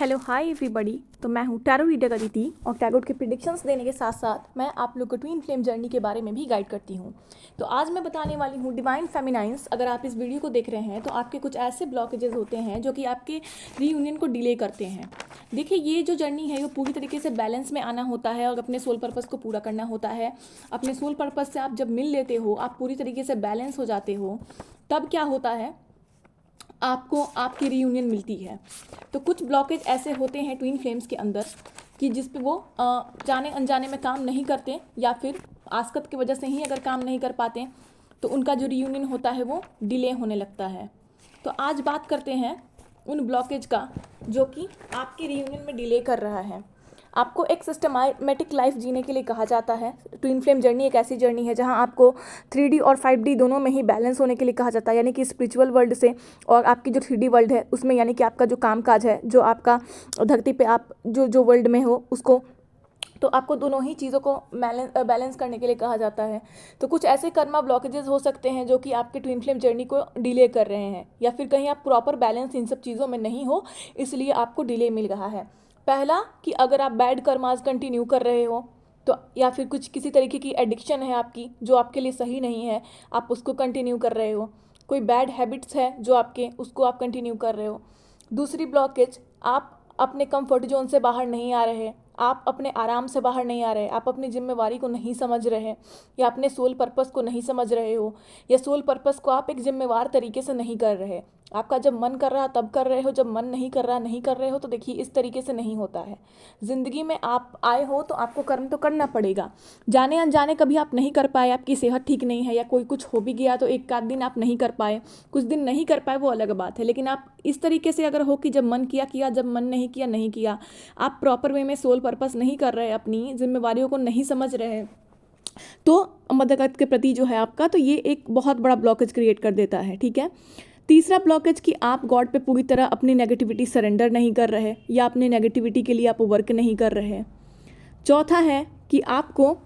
Hello hi everybody. तो मैं हूँ टैरो रीडर अदिति और टैरो के प्रिडिक्शंस देने के साथ साथ मैं आप लोग को ट्विन फ्लेम जर्नी के बारे में भी गाइड करती हूँ। तो आज मैं बताने वाली हूँ डिवाइन फेमिनाइंस। अगर आप इस वीडियो को देख रहे हैं तो आपके कुछ ऐसे ब्लॉकेजेस होते हैं जो कि आपके रीयूनियन को डिले करते हैं। देखिए, ये जो जर्नी है वो पूरी तरीके से बैलेंस में आना होता है और अपने सोल पर्पस को पूरा करना होता है। अपने सोल पर्पस से आप जब मिल लेते हो, आप पूरी तरीके से बैलेंस हो जाते हो, तब क्या होता है, आपको आपकी रीयूनियन मिलती है। तो कुछ ब्लॉकेज ऐसे होते हैं ट्विन फ्लेम्स के अंदर कि जिस पे वो जाने अनजाने में काम नहीं करते या फिर आस्कत की वजह से ही अगर काम नहीं कर पाते तो उनका जो रीयूनियन होता है वो डिले होने लगता है। तो आज बात करते हैं उन ब्लॉकेज का जो कि आपके रीयूनियन में डिले कर रहा है। आपको एक सिस्टमैटिक लाइफ जीने के लिए कहा जाता है। ट्विन फ्लेम जर्नी एक ऐसी जर्नी है जहां आपको 3D और 5D दोनों में ही बैलेंस होने के लिए कहा जाता है, यानी कि स्पिरिचुअल वर्ल्ड से और आपकी जो 3D वर्ल्ड है उसमें, यानी कि आपका जो कामकाज है, जो आपका धरती पे आप जो जो वर्ल्ड में हो उसको, तो आपको दोनों ही चीज़ों को बैलेंस करने के लिए कहा जाता है। तो कुछ ऐसे कर्मा ब्लॉकेजेस हो सकते हैं जो कि आपके ट्विन फ्लेम जर्नी को डिले कर रहे हैं, या फिर कहीं आप प्रॉपर बैलेंस इन सब चीज़ों में नहीं हो, इसलिए आपको डिले मिल रहा है। पहला कि अगर आप बैड कर्मास कंटिन्यू कर रहे हो तो, या फिर कुछ किसी तरीके की एडिक्शन है आपकी जो आपके लिए सही नहीं है, आप उसको कंटिन्यू कर रहे हो। कोई बैड हैबिट्स है जो आपके, उसको आप कंटिन्यू कर रहे हो। दूसरी ब्लॉकेज, आप अपने कंफर्ट जोन से बाहर नहीं आ रहे, आप अपने आराम से बाहर नहीं आ रहे, आप अपनी जिम्मेवारी को नहीं समझ रहे, या अपने सोल पर्पस को नहीं समझ रहे हो, या सोल पर्पस को आप एक जिम्मेवार तरीके से नहीं कर रहे। आपका जब मन कर रहा तब कर रहे हो, जब मन नहीं कर रहा नहीं कर रहे हो। तो देखिए, इस तरीके से नहीं होता है। ज़िंदगी में आप आए हो तो आपको कर्म तो करना पड़ेगा। जाने अनजाने कभी आप नहीं कर पाए, आपकी सेहत ठीक नहीं है या कोई कुछ हो भी गया तो एक आध दिन आप नहीं कर पाए, कुछ दिन नहीं कर पाए, वो अलग बात है। लेकिन आप इस तरीके से अगर हो कि जब मन किया किया, जब मन नहीं किया नहीं किया, आप प्रॉपर वे में सोल पर्पस नहीं कर रहे, अपनी जिम्मेवारियों को नहीं समझ रहे, तो मदद के प्रति जो है आपका, तो ये एक बहुत बड़ा ब्लॉकेज क्रिएट कर देता है। ठीक है। तीसरा ब्लॉकेज कि आप गॉड पे पूरी तरह अपनी नेगेटिविटी सरेंडर नहीं कर रहे, या अपनी नेगेटिविटी के लिए आप वर्क नहीं कर रहे। चौथा है कि आपको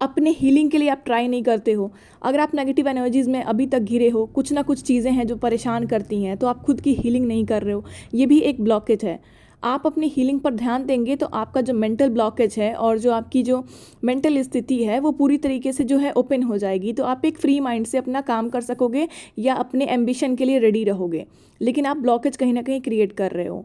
अपने हीलिंग के लिए आप ट्राई नहीं करते हो। अगर आप नेगेटिव एनर्जीज़ में अभी तक घिरे हो, कुछ ना कुछ चीज़ें हैं जो परेशान करती हैं, तो आप खुद की हीलिंग नहीं कर रहे हो, ये भी एक ब्लॉकेज है। आप अपनी हीलिंग पर ध्यान देंगे तो आपका जो मेंटल ब्लॉकेज है और जो आपकी जो मेंटल स्थिति है वो पूरी तरीके से जो है ओपन हो जाएगी। तो आप एक फ्री माइंड से अपना काम कर सकोगे या अपने एम्बिशन के लिए रेडी रहोगे। लेकिन आप ब्लॉकेज कहीं ना कहीं क्रिएट कर रहे हो।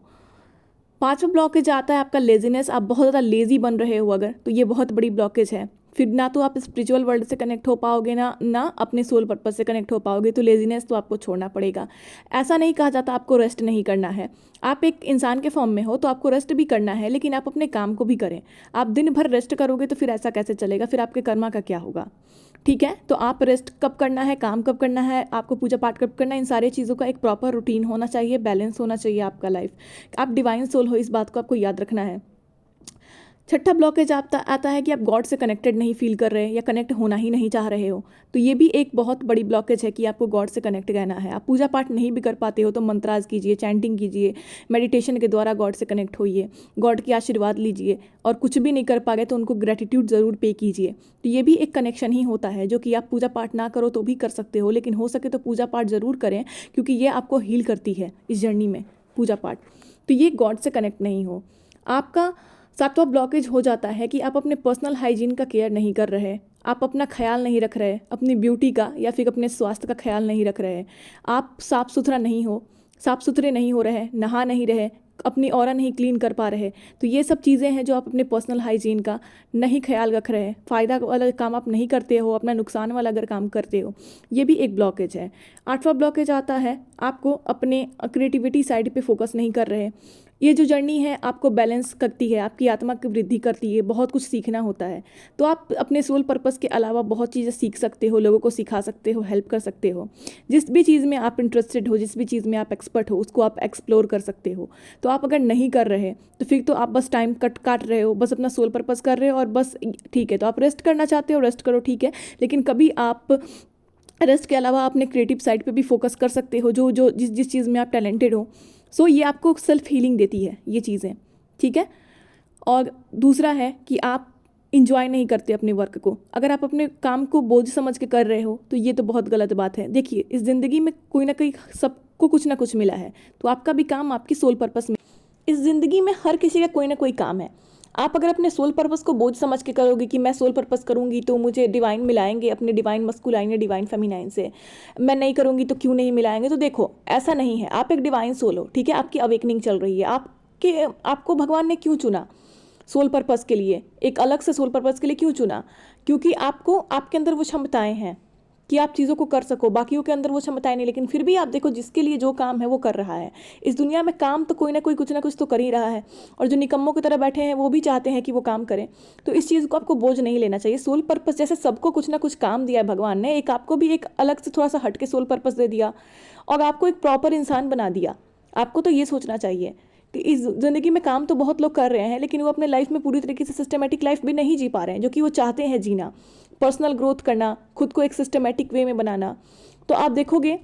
पांचवा ब्लॉकेज आता है आपका लेजीनेस। आप बहुत ज़्यादा लेजी बन रहे हो अगर, तो ये बहुत बड़ी ब्लॉकेज है। फिर ना तो आप स्पिरिचुअल वर्ल्ड से कनेक्ट हो पाओगे, ना अपने सोल पर्पस से कनेक्ट हो पाओगे। तो लेजीनेस तो आपको छोड़ना पड़ेगा। ऐसा नहीं कहा जाता आपको रेस्ट नहीं करना है। आप एक इंसान के फॉर्म में हो तो आपको रेस्ट भी करना है, लेकिन आप अपने काम को भी करें। आप दिन भर रेस्ट करोगे तो फिर ऐसा कैसे चलेगा, फिर आपके कर्मा का क्या होगा। ठीक है। तो आप रेस्ट कब करना है, काम कब करना है, आपको पूजा पाठ कब करना है, इन सारी चीज़ों का एक प्रॉपर रूटीन होना चाहिए, बैलेंस होना चाहिए आपका लाइफ। आप डिवाइन सोल हो, इस बात को आपको याद रखना है। छठा ब्लॉकेज आता है कि आप गॉड से कनेक्टेड नहीं फील कर रहे या कनेक्ट होना ही नहीं चाह रहे हो। तो ये भी एक बहुत बड़ी ब्लॉकेज है कि आपको गॉड से कनेक्ट रहना है। आप पूजा पाठ नहीं भी कर पाते हो तो मंत्राज कीजिए, चैंटिंग कीजिए, मेडिटेशन के द्वारा गॉड से कनेक्ट होइए, गॉड के आशीर्वाद लीजिए, और कुछ भी नहीं कर पा रहे तो उनको ग्रेटिट्यूड ज़रूर पे कीजिए। तो ये भी एक कनेक्शन ही होता है जो कि आप पूजा पाठ ना करो तो भी कर सकते हो, लेकिन हो सके तो पूजा पाठ ज़रूर करें, क्योंकि ये आपको हील करती है इस जर्नी में पूजा पाठ। तो ये गॉड से कनेक्ट नहीं हो। आपका सातवां ब्लॉकेज हो जाता है कि आप अपने पर्सनल हाइजीन का केयर नहीं कर रहे, आप अपना ख्याल नहीं रख रहे, अपनी ब्यूटी का या फिर अपने स्वास्थ्य का ख्याल नहीं रख रहे। आप साफ़ सुथरा नहीं हो, साफ़ सुथरे नहीं हो रहे, नहा नहीं रहे, अपनी ऑरा नहीं क्लीन कर पा रहे। तो ये सब चीज़ें हैं जो आप अपने पर्सनल हाइजीन का नहीं ख्याल रख रहे। फ़ायदा वाला काम आप नहीं करते हो, अपना नुकसान वाला अगर काम करते हो, ये भी एक ब्लॉकेज है। आठवां ब्लॉकेज आता है आपको अपने क्रिएटिविटी साइड पे फोकस नहीं कर रहे। ये जो जर्नी है आपको बैलेंस करती है, आपकी आत्मा की वृद्धि करती है, बहुत कुछ सीखना होता है। तो आप अपने सोल पर्पस के अलावा बहुत चीज़ें सीख सकते हो, लोगों को सिखा सकते हो, हेल्प कर सकते हो। जिस भी चीज़ में आप इंटरेस्टेड हो, जिस भी चीज़ में आप एक्सपर्ट हो, उसको आप एक्सप्लोर कर सकते हो। तो आप अगर नहीं कर रहे तो फिर तो आप बस टाइम काट रहे हो, बस अपना सोल पर्पस कर रहे हो और बस ठीक है। तो आप रेस्ट करना चाहते हो, रेस्ट करो, ठीक है, लेकिन कभी आप रेस्ट के अलावा अपने क्रिएटिव साइड पे भी फोकस कर सकते हो, जो जो जिस जिस चीज़ में आप टैलेंटेड हो। सो ये आपको सेल्फ हीलिंग देती है ये चीज़ें। ठीक है। और दूसरा है कि आप इंजॉय नहीं करते अपने वर्क को। अगर आप अपने काम को बोझ समझ के कर रहे हो तो ये तो बहुत गलत बात है। देखिए, इस ज़िंदगी में कोई ना कोई सबको कुछ ना कुछ मिला है, तो आपका भी काम आपकी सोल पर्पस में। इस ज़िंदगी में हर किसी का कोई ना कोई काम है। आप अगर अपने सोल पर्पस को बोझ समझ के करोगे कि मैं सोल पर्पस करूंगी तो मुझे डिवाइन मिलाएंगे अपने डिवाइन मस्कुलाइन या डिवाइन फेमिनाइन से, मैं नहीं करूंगी तो क्यों नहीं मिलाएंगे, तो देखो ऐसा नहीं है। आप एक डिवाइन सोल हो, ठीक है, आपकी अवेकनिंग चल रही है। आपको भगवान ने क्यों चुना सोल पर्पस के लिए, एक अलग से सोल पर्पस के लिए क्यों चुना? क्योंकि आपको आपके अंदर वो क्षमताएं हैं कि आप चीज़ों को कर सको। बाकियों के अंदर वो क्षमताएं नहीं, लेकिन फिर भी आप देखो जिसके लिए जो काम है वो कर रहा है। इस दुनिया में काम तो कोई ना कोई कुछ ना कुछ तो कर ही रहा है, और जो निकम्मों की तरह बैठे हैं वो भी चाहते हैं कि वो काम करें। तो इस चीज़ को आपको बोझ नहीं लेना चाहिए। सोल पर्पस जैसे सबको कुछ ना कुछ काम दिया है भगवान ने, एक आपको भी एक अलग से थोड़ा सा हट के सोल पर्पस दे दिया और आपको एक प्रॉपर इंसान बना दिया। आपको तो ये सोचना चाहिए कि इस ज़िंदगी में काम तो बहुत लोग कर रहे हैं, लेकिन वो अपने लाइफ में पूरी तरीके से सिस्टमेटिक लाइफ भी नहीं जी पा रहे हैं जो कि वो चाहते हैं जीना, पर्सनल ग्रोथ करना, खुद को एक सिस्टमेटिक वे में बनाना। तो आप देखोगे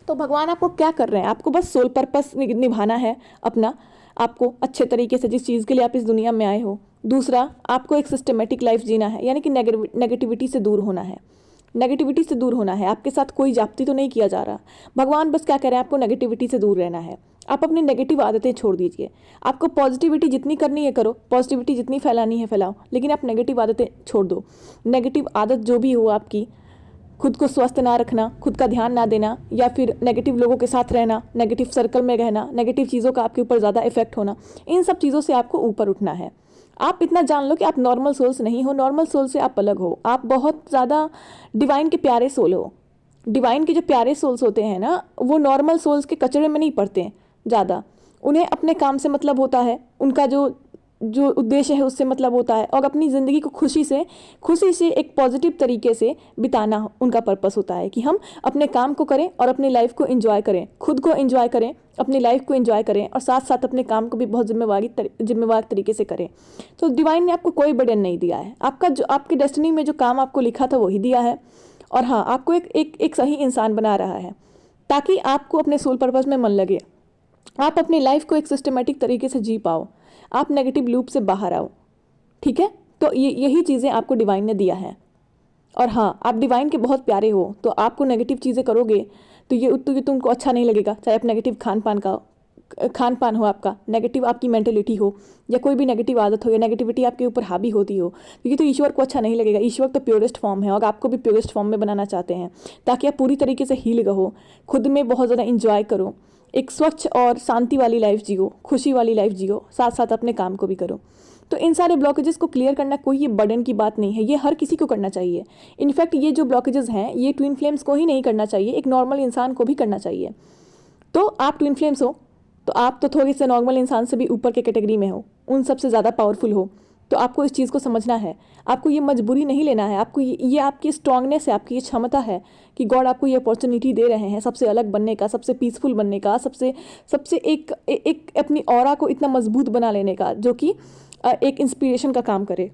तो भगवान आपको क्या कर रहे हैं, आपको बस सोल पर्पस निभाना है अपना, आपको अच्छे तरीके से जिस चीज़ के लिए आप इस दुनिया में आए हो। दूसरा, आपको एक सिस्टमेटिक लाइफ जीना है, यानी कि नेगेटिविटी से दूर होना है। नेगेटिविटी से दूर होना है। आपके साथ कोई जाप्ती तो नहीं किया जा रहा। भगवान बस क्या कह रहे हैं, आपको नेगेटिविटी से दूर रहना है। आप अपनी नेगेटिव आदतें छोड़ दीजिए। आपको पॉजिटिविटी जितनी करनी है करो, पॉजिटिविटी जितनी फैलानी है फैलाओ, लेकिन आप नेगेटिव आदतें छोड़ दो। नेगेटिव आदत जो भी हो आपकी, खुद को स्वस्थ ना रखना, खुद का ध्यान ना देना, या फिर नेगेटिव लोगों के साथ रहना, नेगेटिव सर्कल में रहना, नेगेटिव चीज़ों का आपके ऊपर ज़्यादा इफेक्ट होना, इन सब चीज़ों से आपको ऊपर उठना है। आप इतना जान लो कि आप नॉर्मल सोल्स नहीं हो, नॉर्मल सोल से आप अलग हो। आप बहुत ज़्यादा डिवाइन के प्यारे सोल हो। डिवाइन के जो प्यारे सोल्स होते हैं ना, वो नॉर्मल सोल्स के कचरे में नहीं पड़ते ज़्यादा। उन्हें अपने काम से मतलब होता है, उनका जो जो उद्देश्य है उससे मतलब होता है, और अपनी ज़िंदगी को खुशी से एक पॉजिटिव तरीके से बिताना उनका पर्पस होता है कि हम अपने काम को करें और अपनी लाइफ को एंजॉय करें, खुद को एंजॉय करें, अपनी लाइफ को एंजॉय करें, और साथ साथ अपने काम को भी बहुत जिम्मेवार तरीके से करें। तो डिवाइन ने आपको कोई बर्डन नहीं दिया है। आपका जो आपकी डेस्टिनी में जो काम आपको लिखा था वही दिया है, और हाँ, आपको एक सही इंसान बना रहा है ताकि आपको अपने सोल पर्पस में मन लगे, आप अपनी लाइफ को एक सिस्टमेटिक तरीके से जी पाओ, आप नेगेटिव लूप से बाहर आओ। ठीक है, तो यही चीज़ें आपको डिवाइन ने दिया है। और हाँ, आप डिवाइन के बहुत प्यारे हो, तो आपको नेगेटिव चीज़ें करोगे तो ये तुमको अच्छा नहीं लगेगा। चाहे आप नेगेटिव खान पान हो, आपका नेगेटिव आपकी मेंटेलिटी हो, या कोई भी नेगेटिव आदत हो, या नेगेटिविटी आपके ऊपर हावी होती हो, क्योंकि तो ईश्वर को अच्छा नहीं लगेगा। ईश्वर तो प्योरेस्ट फॉर्म है, और आपको भी प्योरेस्ट फॉर्म में बनाना चाहते हैं ताकि आप पूरी तरीके से हील रहो, खुद में बहुत ज़्यादा इंजॉय करो, एक स्वच्छ और शांति वाली लाइफ जियो, खुशी वाली लाइफ जियो, साथ साथ अपने काम को भी करो। तो इन सारे ब्लॉकेजेस को क्लियर करना कोई ये बर्डन की बात नहीं है, ये हर किसी को करना चाहिए। इनफैक्ट ये जो ब्लॉकेजेस हैं ये ट्विन फ्लेम्स को ही नहीं करना चाहिए, एक नॉर्मल इंसान को भी करना चाहिए। तो आप ट्विन फ्लेम्स हो, तो आप तो थोड़ी से नॉर्मल इंसान से भी ऊपर के कैटेगरी में हो, उन सबसे ज़्यादा पावरफुल हो। तो आपको इस चीज़ को समझना है, आपको ये मजबूरी नहीं लेना है, आपको ये आपकी स्ट्रांगनेस है, आपकी ये क्षमता है कि गॉड आपको ये अपॉर्चुनिटी दे रहे हैं सबसे अलग बनने का, सबसे पीसफुल बनने का, सबसे एक अपनी ऑरा को इतना मजबूत बना लेने का जो कि एक इंस्पिरेशन का काम करे।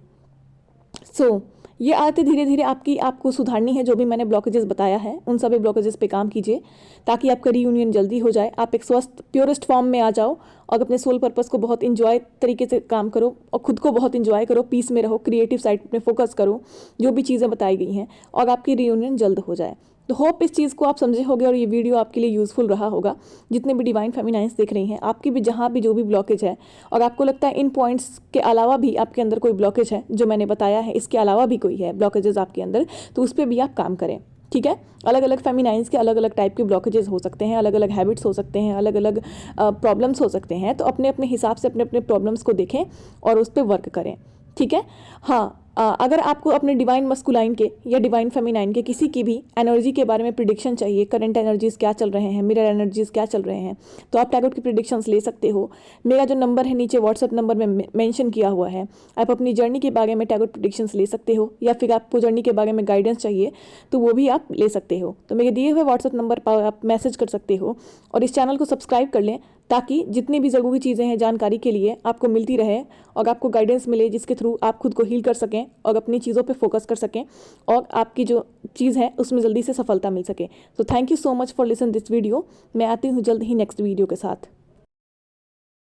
ये आदतें धीरे धीरे आपको सुधारनी है। जो भी मैंने ब्लॉकेजेस बताया है उन सभी ब्लॉकेजेस पे काम कीजिए ताकि आपका रीयूनियन जल्दी हो जाए, आप एक स्वस्थ प्योरेस्ट फॉर्म में आ जाओ, और अपने सोल पर्पस को बहुत इंजॉय तरीके से काम करो, और खुद को बहुत इंजॉय करो, पीस में रहो, क्रिएटिव साइड में फोकस करो, जो भी चीज़ें बताई गई हैं, और आपकी रीयूनियन जल्द हो जाए। तो होप इस चीज़ को आप समझे होगे और ये वीडियो आपके लिए यूज़फुल रहा होगा। जितने भी डिवाइन फेमिनाइंस देख रही हैं, आपकी भी जहाँ भी जो भी ब्लॉकेज है, और आपको लगता है इन पॉइंट्स के अलावा भी आपके अंदर कोई ब्लॉकेज है जो मैंने बताया है, इसके अलावा भी कोई है ब्लॉकेजेस आपके अंदर, तो उस पर भी आप काम करें। ठीक है, अलग अलग फेमिनाइंस के अलग अलग टाइप के ब्लॉकेजेस हो सकते हैं, अलग अलग हैबिट्स हो सकते हैं, अलग अलग प्रॉब्लम्स हो सकते हैं। तो अपने अपने हिसाब से अपने अपने प्रॉब्लम्स को देखें और उस पर वर्क करें। ठीक है, हाँ, अगर आपको अपने डिवाइन मस्कुलाइन के या डिवाइन फेमिनाइन के किसी की भी एनर्जी के बारे में प्रिडिक्शन चाहिए, करंट एनर्जीज क्या चल रहे हैं, मिरर एनर्जीज क्या चल रहे हैं, तो आप टैरोट की प्रिडिक्शंस ले सकते हो। मेरा जो नंबर है नीचे व्हाट्सएप नंबर में मेंशन किया हुआ है, आप अपनी जर्नी के बारे में टैरोट प्रिडिक्शंस ले सकते हो, या फिर आपको जर्नी के बारे में गाइडेंस चाहिए तो वो भी आप ले सकते हो। तो मेरे दिए हुए व्हाट्सएप नंबर पर आप मैसेज कर सकते हो, और इस चैनल को सब्सक्राइब कर लें ताकि जितनी भी ज़रूरी चीज़ें हैं जानकारी के लिए आपको मिलती रहे, और आपको गाइडेंस मिले जिसके थ्रू आप खुद को हील कर सकें और अपनी चीज़ों पे फोकस कर सकें, और आपकी जो चीज़ है उसमें जल्दी से सफलता मिल सके। तो thank you so much for listen this video. मैं आती हूँ जल्द ही नेक्स्ट वीडियो के साथ।